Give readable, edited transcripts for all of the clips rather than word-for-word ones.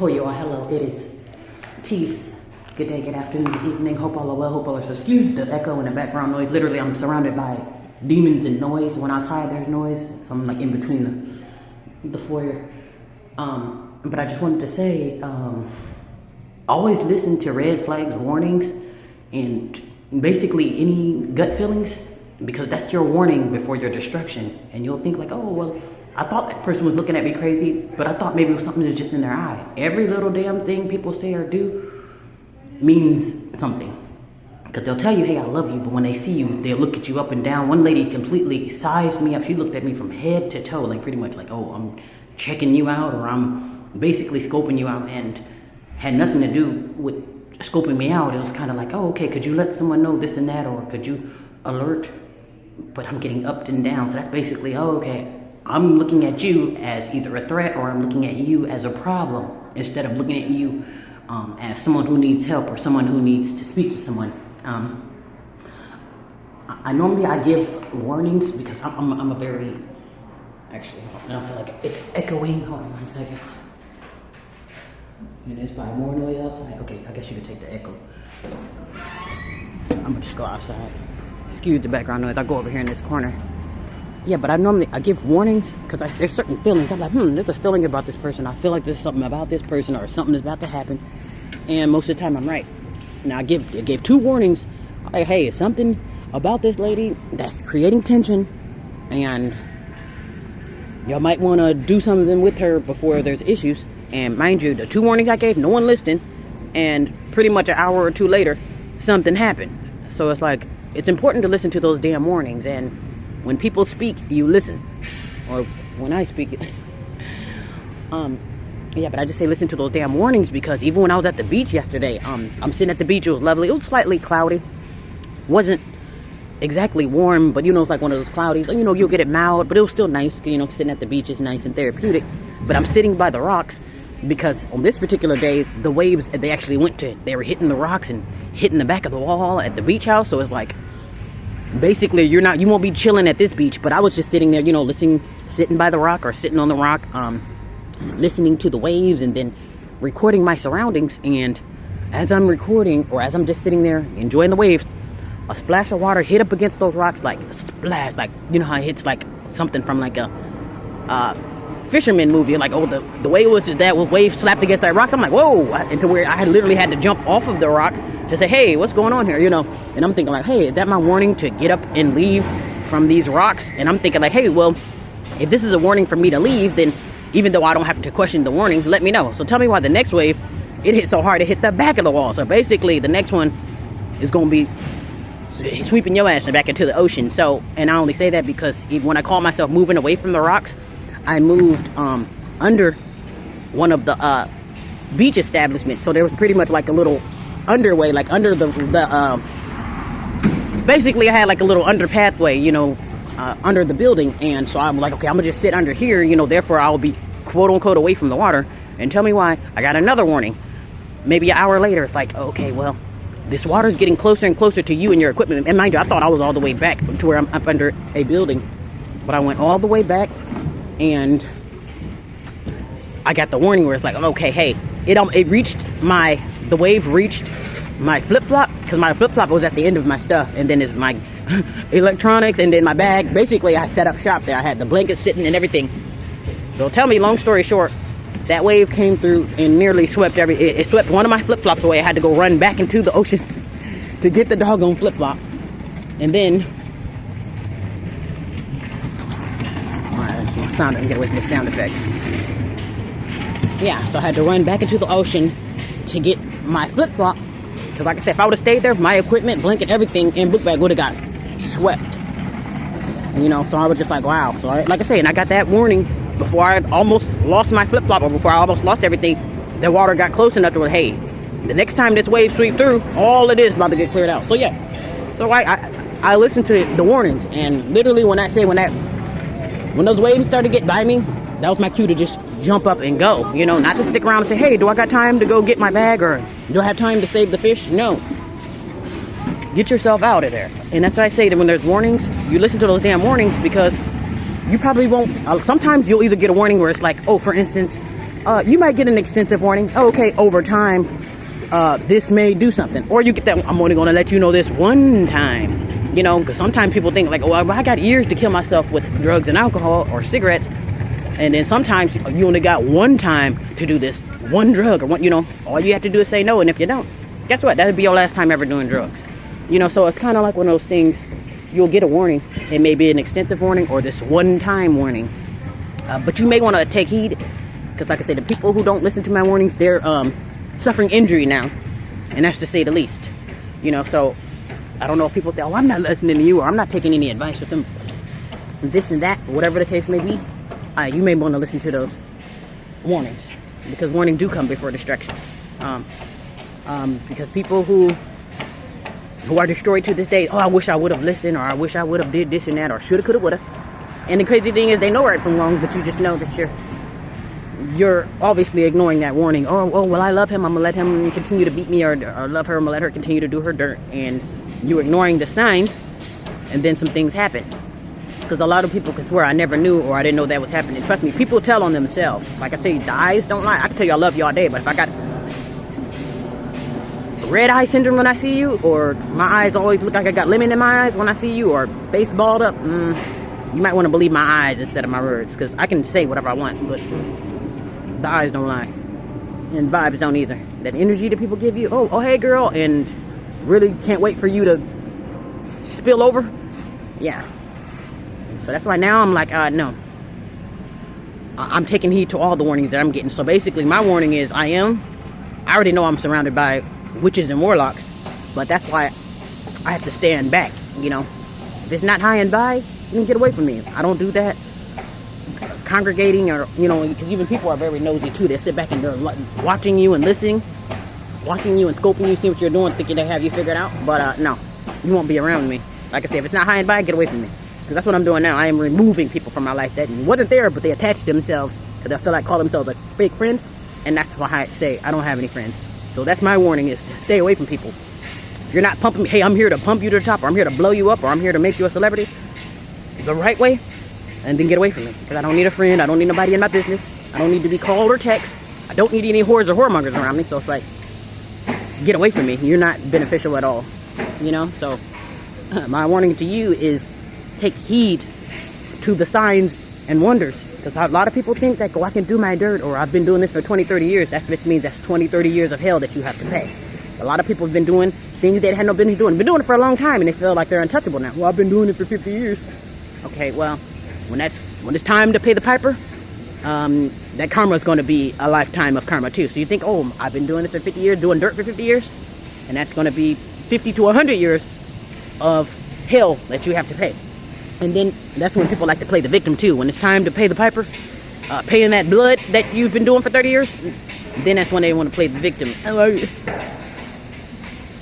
Oh, y'all, hello. It is Tease. Good day, good afternoon, good evening. Hope all are well. Hope all are so. Excuse the echo and the background noise. Literally, I'm surrounded by demons and noise. When I was high, there's noise. So I'm like in between the foyer. But I just wanted to say, always listen to red flags, warnings, and basically any gut feelings, because that's your warning before your destruction. And you'll think like, oh, well, I thought that person was looking at me crazy, but I thought maybe it was something that's just in their eye. Every little damn thing people say or do means something. Because they'll tell you, hey, I love you, but when they see you, they'll look at you up and down. One lady completely sized me up. She looked at me from head to toe, like pretty much like, oh, I'm checking you out, or I'm basically scoping you out, and had nothing to do with scoping me out. It was kind of like, oh, okay, could you let someone know this and that, or could you alert? But I'm getting upped and down, so that's basically, oh, okay, I'm looking at you as either a threat or I'm looking at you as a problem, instead of looking at you as someone who needs help or someone who needs to speak to someone. I normally give warnings because I'm a very, actually, I don't feel like it's echoing. Hold on 1 second. And there's probably more noise outside. Okay, I guess you could take the echo. I'm gonna just go outside. Excuse the background noise. I'll go over here in this corner. Yeah, but I give warnings because there's certain feelings. I'm like, there's a feeling about this person. I feel like there's something about this person or something is about to happen. And most of the time I'm right. Now I gave 2 warnings. Like, hey, it's something about this lady that's creating tension, and y'all might want to do something with her before there's issues. And mind you, the 2 warnings I gave, no one listened, and pretty much an hour or 2 later, something happened. So it's like, it's important to listen to those damn warnings, and when people speak, you listen. Or when I speak, yeah, but I just say listen to those damn warnings, because even when I was at the beach yesterday, I'm sitting at the beach, it was lovely. It was slightly cloudy. Wasn't exactly warm, but it's like one of those cloudies. You'll get it mild, but it was still nice. Sitting at the beach is nice and therapeutic. But I'm sitting by the rocks because on this particular day, the waves, they were hitting the rocks and hitting the back of the wall at the beach house. So it's like, basically, you won't be chilling at this beach. But I was just sitting there, sitting by the rock or sitting on the rock, listening to the waves and then recording my surroundings. And as I'm recording, or as I'm just sitting there enjoying the waves, a splash of water hit up against those rocks, like a splash, like how it hits like something from like a fisherman movie, like, oh, the way it was that was waves slapped against that rock. I'm like, whoa, and to where I had literally had to jump off of the rock to say, hey, what's going on here, and I'm thinking like, hey, is that my warning to get up and leave from these rocks? And I'm thinking like, hey, well, if this is a warning for me to leave, then even though I don't have to question the warning, let me know. So tell me why the next wave, it hit so hard it hit the back of the wall. So basically the next one is going to be sweeping your ass back into the ocean. So, and I only say that because when I call myself moving away from the rocks, I moved under one of the beach establishments. So there was pretty much like a little underway, like under the basically I had like a little under pathway, under the building. And so I'm like, okay, I'm gonna just sit under here, therefore I'll be quote unquote away from the water. And tell me why I got another warning. Maybe an hour later, it's like, okay, well, this water is getting closer and closer to you and your equipment. And mind you, I thought I was all the way back to where I'm up under a building, but I went all the way back, and I got the warning where it's like, okay, hey, the wave reached my flip-flop, because my flip-flop was at the end of my stuff, and then it's my electronics, and then my bag. Basically, I set up shop there. I had the blankets sitting and everything. So tell me, long story short, that wave came through and nearly swept it swept one of my flip-flops away. I had to go run back into the ocean to get the doggone flip-flop. And then I'm gonna get away from the sound effects. Yeah, so I had to run back into the ocean to get my flip-flop, because like I said, if I would have stayed there, my equipment, blanket, everything, and book bag would have got swept. So I was just like, wow. So like I say, and I got that warning before I almost lost my flip-flop, or before I almost lost everything. The water got close enough to where, hey, the next time this wave sweep through, all it is about to get cleared out. So yeah, so I listened to the warnings, and literally when those waves started to get by me, that was my cue to just jump up and go, not to stick around and say, hey, do I got time to go get my bag, or do I have time to save the fish? No. Get yourself out of there. And that's why I say that when there's warnings, you listen to those damn warnings, because you probably won't. Sometimes you'll either get a warning where it's like, oh, for instance, you might get an extensive warning. Okay, over time, this may do something. Or you get that, I'm only going to let you know this one time. You know, because sometimes people think like, oh, I got years to kill myself with drugs and alcohol or cigarettes. And then sometimes you only got one time to do this one drug or one, you know, all you have to do is say no. And if you don't, guess what? That'll be your last time ever doing drugs. You know, so it's kind of like one of those things. You'll get a warning. It may be an extensive warning or this one-time warning. But you may want to take heed. Because like I said, the people who don't listen to my warnings, they're suffering injury now. And that's to say the least. You know, so I don't know if people say, oh, I'm not listening to you, or I'm not taking any advice with them. This and that, whatever the case may be. You may want to listen to those warnings. Because warnings do come before destruction. Because people who are destroyed to this day, oh, I wish I would have listened, or I wish I would have did this and that, or shoulda, coulda, woulda. And the crazy thing is they know right from wrong, but you just know that you're obviously ignoring that warning. Oh, well, I love him, I'm gonna let him continue to beat me, or love her, I'm gonna let her continue to do her dirt. And you're ignoring the signs, and then some things happen. Because a lot of people can swear I never knew, or I didn't know that was happening. Trust me, people tell on themselves. Like I say, the eyes don't lie. I can tell you I love you all day, but if I got red eye syndrome when I see you, or my eyes always look like I got lemon in my eyes when I see you, or face balled up, you might want to believe my eyes instead of my words. Because I can say whatever I want, but the eyes don't lie. And vibes don't either. That energy that people give you, oh hey girl, and really can't wait for you to spill over. Yeah. So that's why now I'm like, no. I'm taking heed to all the warnings that I'm getting. So basically my warning is I already know I'm surrounded by witches and warlocks, but that's why I have to stand back. You know, if it's not high and by, then get away from me. I don't do that. Congregating, or you know, because even people are very nosy too. They sit back and they're watching you and listening, watching you and scoping you, see what you're doing, thinking they have you figured out. But no, you won't be around me. Like I said, if it's not high and by, get away from me. Because that's what I'm doing now. I am removing people from my life that wasn't there, but they attached themselves because they feel like call themselves a fake friend. And that's why I say I don't have any friends. So that's my warning, is to stay away from people. If you're not pumping me, hey, I'm here to pump you to the top, or I'm here to blow you up, or I'm here to make you a celebrity the right way, and then get away from me. Because I don't need a friend. I don't need nobody in my business. I don't need to be called or text. I don't need any whores or whoremongers around me. So it's like, get away from me. You're not beneficial at all. You know? So my warning to you is take heed to the signs and wonders. Because a lot of people think that, oh, I can do my dirt, or I've been doing this for 20, 30 years. That just means that's 20, 30 years of hell that you have to pay. A lot of people have been doing things they had no business doing. Been doing it for a long time, and they feel like they're untouchable now. Well, I've been doing it for 50 years. Okay, well, when it's time to pay the piper, that karma is going to be a lifetime of karma too. So you think, oh, I've been doing this for 50 years, doing dirt for 50 years, and that's going to be 50 to 100 years of hell that you have to pay. And then that's when people like to play the victim too. When it's time to pay the piper, paying that blood that you've been doing for 30 years, then that's when they want to play the victim.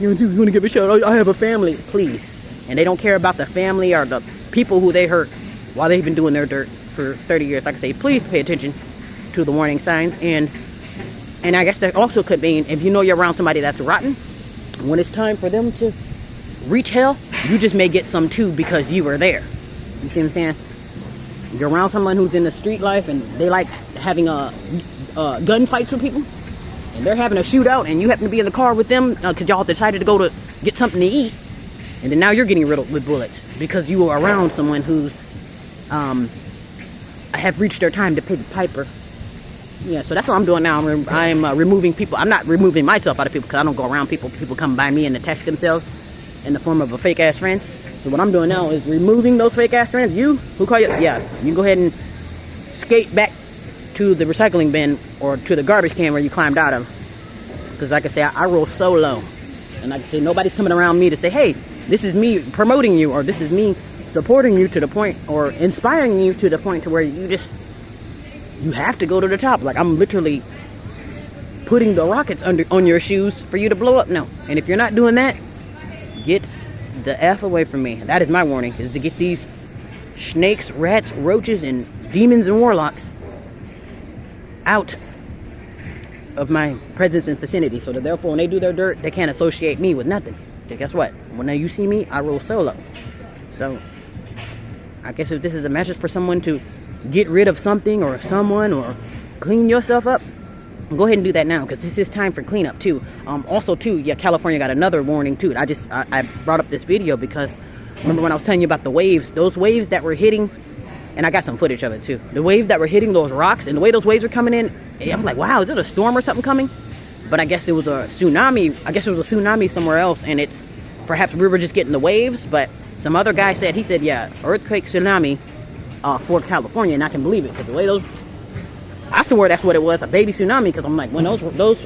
You want to give a shot? I have a family, please. And they don't care about the family or the people who they hurt while they've been doing their dirt for 30 years. Like I say, please pay attention to the warning signs. And I guess that also could mean, if you know you're around somebody that's rotten, when it's time for them to reach hell, you just may get some too because you were there. You see what I'm saying? You're around someone who's in the street life and they like having gunfights with people, and they're having a shootout, and you happen to be in the car with them because y'all decided to go to get something to eat, and then now you're getting riddled with bullets because you were around someone who's have reached their time to pay the piper. Yeah, so that's what I'm doing now. I'm removing people. I'm not removing myself out of people because I don't go around people. People come by me and attach themselves in the form of a fake ass friend. So what I'm doing now is removing those fake ass friends. You, who call you? Yeah, you can go ahead and skate back to the recycling bin or to the garbage can where you climbed out of. Because like I say, I roll solo. And like I say, nobody's coming around me to say, hey, this is me promoting you, or this is me supporting you to the point, or inspiring you to the point to where you have to go to the top. Like I'm literally putting the rockets on your shoes for you to blow up. No. And if you're not doing that, get the F away from me. That is my warning, is to get these snakes, rats, roaches, and demons and warlocks out of my presence and vicinity, so that therefore when they do their dirt, they can't associate me with nothing. So guess what? When you see me, I roll solo. So I guess if this is a message for someone to get rid of something or someone, or clean yourself up, Go ahead and do that now, because this is time for cleanup too. Also too, yeah, California got another warning too. I brought up this video because remember when I was telling you about the waves, those waves that were hitting, and I got some footage of it too. The waves that were hitting those rocks and the way those waves were coming in, I'm like, wow, is it a storm or something coming? But I guess it was a tsunami. I guess it was a tsunami somewhere else, and it's perhaps we were just getting the waves. But some other guy said, he said, yeah, earthquake, tsunami for California, and I can believe it because the way those, I swear that's what it was, a baby tsunami, because I'm like, when those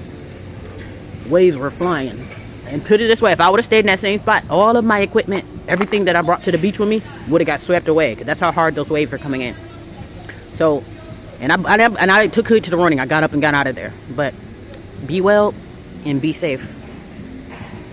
waves were flying. And put it this way, if I would have stayed in that same spot, all of my equipment, everything that I brought to the beach with me would have got swept away, because that's how hard those waves are coming in. So, and I took heed to the warning. I got up and got out of there. But be well and be safe.